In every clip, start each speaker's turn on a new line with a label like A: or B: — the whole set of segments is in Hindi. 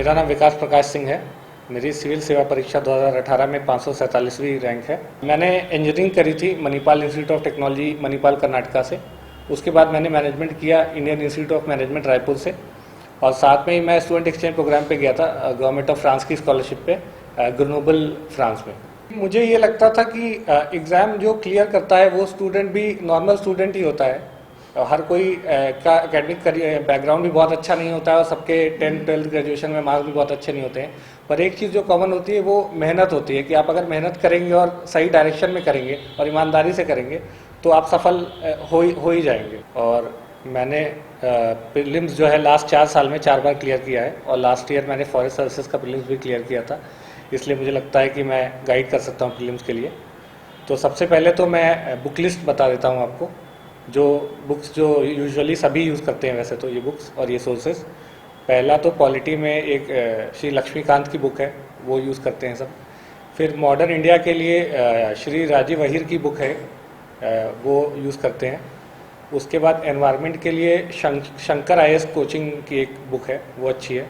A: मेरा नाम विकास प्रकाश सिंह है। मेरी सिविल सेवा परीक्षा 2018 में 547वीं रैंक है। मैंने इंजीनियरिंग करी थी Manipal institute of technology Manipal Karnataka से। उसके बाद मैंने मैनेजमेंट किया Indian institute of management Raipur से, और साथ में ही मैं स्टूडेंट एक्सचेंज प्रोग्राम पे गया था गवर्नमेंट ऑफ फ्रांस की स्कॉलरशिप पे ग्रेनोबल फ्रांस में। मुझे ये लगता था कि एग्ज़ाम जो क्लियर करता है वो स्टूडेंट भी नॉर्मल स्टूडेंट ही होता है। हर कोई का एकेडमिक बैकग्राउंड भी बहुत अच्छा नहीं होता है, और सबके 10th 12th ग्रेजुएशन में मार्क्स भी बहुत अच्छे नहीं होते हैं। पर एक चीज़ जो कॉमन होती है वो मेहनत होती है कि आप अगर मेहनत करेंगे और सही डायरेक्शन में करेंगे और ईमानदारी से करेंगे तो आप सफल हो ही जाएंगे। और मैंने प्रीलिम्स जो है लास्ट 4 साल में 4 बार क्लियर किया है, और लास्ट ईयर मैंने फॉरेस्ट सर्विसेज का प्रीलिम्स भी क्लियर किया था। इसलिए मुझे लगता है कि मैं गाइड कर सकता हूँ प्रीलिम्स के लिए। तो सबसे पहले तो मैं बुक लिस्ट बता देता हूँ आपको, जो बुक्स जो यूजुअली सभी यूज़ करते हैं वैसे तो ये बुक्स और ये सोर्सेज। पहला तो पॉलिटी में एक श्री लक्ष्मीकांत की बुक है, वो यूज़ करते हैं सब। फिर मॉडर्न इंडिया के लिए श्री राजीव अहिर की बुक है, वो यूज़ करते हैं। उसके बाद एनवायरनमेंट के लिए शंकर आईएएस कोचिंग की एक बुक है, वो अच्छी है।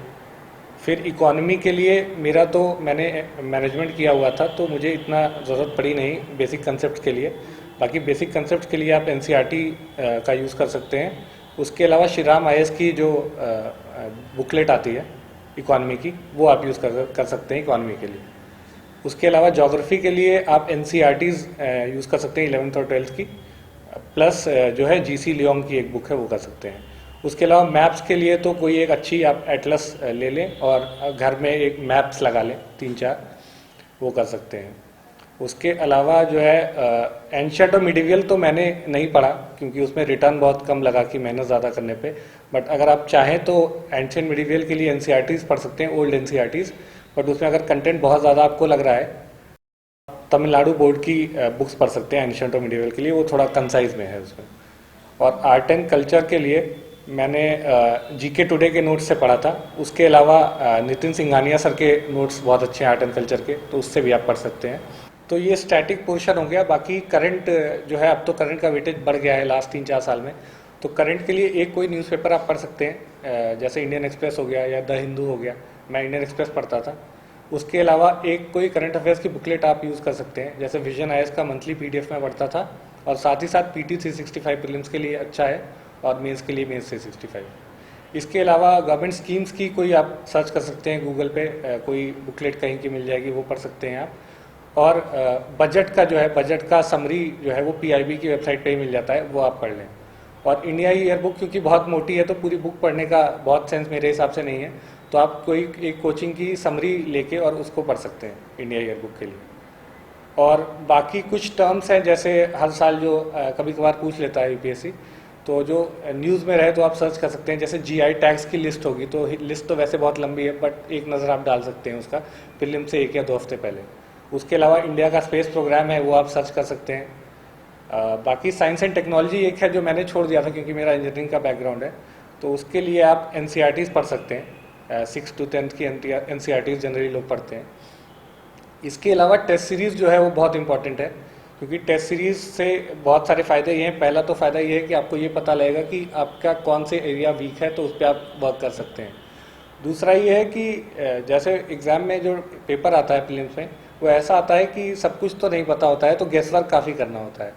A: फिर इकोनॉमी के लिए मेरा तो मैंने मैनेजमेंट किया हुआ था तो मुझे इतना ज़रूरत पड़ी नहीं बेसिक कंसेप्ट के लिए। बाकी बेसिक कंसेप्ट के लिए आप एनसीईआरटी का यूज़ कर सकते हैं। उसके अलावा श्री राम आईएएस की जो बुकलेट आती है इकोनॉमी की, वो आप यूज़ कर सकते हैं इकोनॉमी के लिए। उसके अलावा ज्योग्राफी के लिए आप एनसीईआरटीज़ यूज़ कर सकते हैं 11th और 12th की, प्लस जो है जीसी लियोंग की एक बुक है वो कर सकते हैं। उसके अलावा मैप्स के लिए तो कोई एक अच्छी आप एटलस ले लें और घर में एक मैप्स लगा लें 3-4, वो कर सकते हैं। उसके अलावा जो है एंशिएंट और मिडिवियल तो मैंने नहीं पढ़ा क्योंकि उसमें रिटर्न बहुत कम लगा कि मेहनत ज़्यादा करने पे। बट अगर आप चाहें तो एंशिएंट मिडिवियल के लिए एनसीईआरटीज़ पढ़ सकते हैं, ओल्ड एनसीईआरटीज़। बट उसमें अगर कंटेंट बहुत ज़्यादा आपको लग रहा है, तमिलनाडु बोर्ड की बुक्स पढ़ सकते हैं एंशिएंट और मिडिवियल के लिए, वो थोड़ा कंसाइज में है उसमें। और आर्ट एंड कल्चर के लिए मैंने जीके टुडे के नोट्स से पढ़ा था। उसके अलावा नितिन सिंघानिया सर के नोट्स बहुत अच्छे हैं आर्ट एंड कल्चर के, तो उससे भी आप पढ़ सकते हैं। तो ये स्टैटिक पोर्शन हो गया। बाकी करंट जो है, अब तो करंट का वेटेज बढ़ गया है लास्ट 3-4 साल में। तो करंट के लिए एक कोई न्यूज़पेपर आप पढ़ सकते हैं, जैसे इंडियन एक्सप्रेस हो गया या द हिंदू हो गया। मैं इंडियन एक्सप्रेस पढ़ता था। उसके अलावा एक कोई करंट अफेयर्स की बुकलेट आप यूज़ कर सकते हैं, जैसे विजन आईएएस का मंथली पीडीएफ में पढ़ता था। और साथ ही साथ पीटी 365 प्रीलिम्स के लिए अच्छा है, और मेंस के लिए मेंस 365। इसके अलावा गवर्नमेंट स्कीम्स की कोई आप सर्च कर सकते हैं गूगल पे, कोई बुकलेट कहीं की मिल जाएगी, वो पढ़ सकते हैं आप। और बजट का जो है, बजट का समरी जो है वो पीआईबी की वेबसाइट पे ही मिल जाता है, वो आप पढ़ लें। और इंडिया ईयर बुक क्योंकि बहुत मोटी है तो पूरी बुक पढ़ने का बहुत सेंस मेरे हिसाब से नहीं है, तो आप कोई एक कोचिंग की समरी लेके और उसको पढ़ सकते हैं इंडिया ईयर बुक के लिए। और बाकी कुछ टर्म्स हैं, जैसे हर साल जो कभी कभार पूछ लेता है यूपीएससी, तो जो न्यूज़ में रहे तो आप सर्च कर सकते हैं। जैसे जीआई टैक्स की लिस्ट होगी, तो लिस्ट तो वैसे बहुत लंबी है, बट एक नज़र आप डाल सकते हैं उसका प्रीलिम से 1 या 2 हफ्ते पहले। उसके अलावा इंडिया का स्पेस प्रोग्राम है, वो आप सर्च कर सकते हैं। बाकी साइंस एंड टेक्नोलॉजी एक है जो मैंने छोड़ दिया था क्योंकि मेरा इंजीनियरिंग का बैकग्राउंड है, तो उसके लिए आप एनसीईआरटीज़ पढ़ सकते हैं। 6 to 10th की एनसीईआरटीज़ जनरली लोग पढ़ते हैं। इसके अलावा टेस्ट सीरीज़ जो है वो बहुत इंपॉर्टेंट है, क्योंकि टेस्ट सीरीज़ से बहुत सारे फ़ायदे ये हैं। पहला तो फ़ायदा ये है कि आपको ये पता लगेगा कि आपका कौन से एरिया वीक है, तो उस पर आप वर्क कर सकते हैं। दूसरा ये है कि जैसे एग्ज़ाम में जो पेपर आता है प्रीलिम्स में, वो ऐसा आता है कि सब कुछ तो नहीं पता होता है, तो गेस वर्क काफ़ी करना होता है।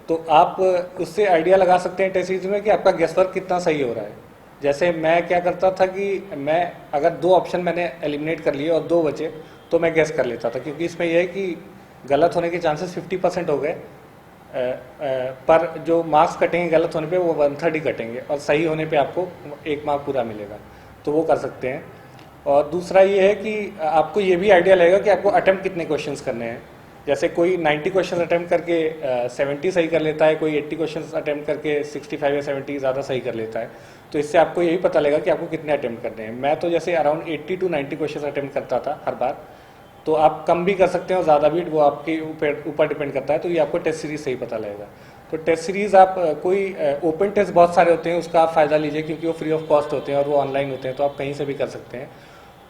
A: तो आप उससे आइडिया लगा सकते हैं टेस्ट सीरीज में कि आपका गेस वर्क कितना सही हो रहा है। जैसे मैं क्या करता था कि मैं अगर 2 ऑप्शन मैंने एलिमिनेट कर लिए और 2 बचे तो मैं गेस कर लेता था, क्योंकि इसमें यह है कि गलत होने के चांसेस 50% हो गए, पर जो मार्क्स कटेंगे गलत होने पे वो 1/3 ही कटेंगे, और सही होने पे आपको 1 मार्क पूरा मिलेगा, तो वो कर सकते हैं। और दूसरा ये है कि आपको ये भी आइडिया लगेगा कि आपको अटेम्प्ट कितने क्वेश्चंस करने हैं। जैसे कोई 90 क्वेश्चन अटेम्प्ट करके 70 सही कर लेता है, कोई 80 क्वेश्चन अटेम्प्ट करके 65 या 70 ज़्यादा सही कर लेता है, तो इससे आपको यही पता लगेगा कि आपको कितने अटेम्प्ट करने हैं। मैं तो जैसे अराउंड 80 to 90 क्वेश्चन अटेम्प्ट करता था हर बार, तो आप कम भी कर सकते हैं और ज़्यादा भी, वो आपके ऊपर डिपेंड करता है। तो ये आपको टेस्ट सीरीज से ही पता लगेगा। तो टेस्ट सीरीज़ आप कोई ओपन टेस्ट बहुत सारे होते हैं, उसका आप फ़ायदा लीजिए क्योंकि वो फ्री ऑफ कॉस्ट होते हैं और वो ऑनलाइन होते हैं, तो आप कहीं से भी कर सकते हैं।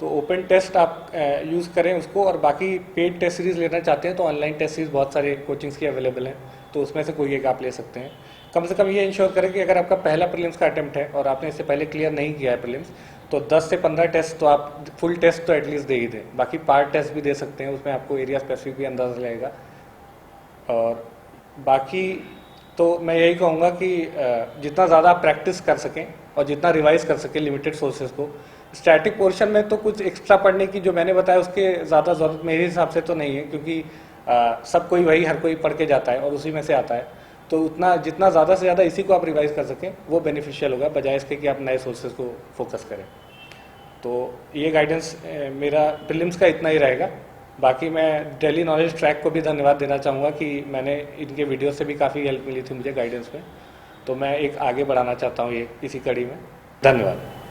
A: तो ओपन टेस्ट आप यूज़ करें उसको। और बाकी पेड टेस्ट सीरीज़ लेना चाहते हैं तो ऑनलाइन टेस्ट सीरीज़ बहुत सारे कोचिंग्स की अवेलेबल हैं, तो उसमें से कोई एक आप ले सकते हैं। कम से कम ये इंश्योर करें कि अगर आपका पहला प्रीलिम्स का अटेम्प्ट है और आपने इससे पहले क्लियर नहीं किया है प्रीलिम्स, तो 10 से 15 टेस्ट तो आप फुल टेस्ट तो एटलीस्ट दे ही दें, बाकी पार्ट टेस्ट भी दे सकते हैं, उसमें आपको एरिया स्पेसिफिक भी अंदाज़ा लगेगा। और बाकी तो मैं यही कहूँगा कि जितना ज़्यादा आप प्रैक्टिस कर सकें और जितना रिवाइज कर सकें लिमिटेड सोर्सेज को। स्टैटिक पोर्शन में तो कुछ एक्स्ट्रा पढ़ने की जो मैंने बताया उसके ज़्यादा ज़रूरत मेरे हिसाब से तो नहीं है, क्योंकि सब कोई वही हर कोई पढ़ के जाता है और उसी में से आता है। तो उतना जितना ज़्यादा से ज़्यादा इसी को आप रिवाइज कर सकें वो बेनिफिशियल होगा, बजाय इसके कि आप नए सोर्सेज को फोकस करें। तो ये गाइडेंस मेरा प्रीलिम्स का इतना ही रहेगा। बाकी मैं दिल्ली नॉलेज ट्रैक को भी धन्यवाद देना चाहूँगा कि मैंने इनके वीडियो से भी काफ़ी हेल्प मिली थी मुझे गाइडेंस में, तो मैं एक आगे बढ़ाना चाहता हूँ ये इसी कड़ी में। धन्यवाद।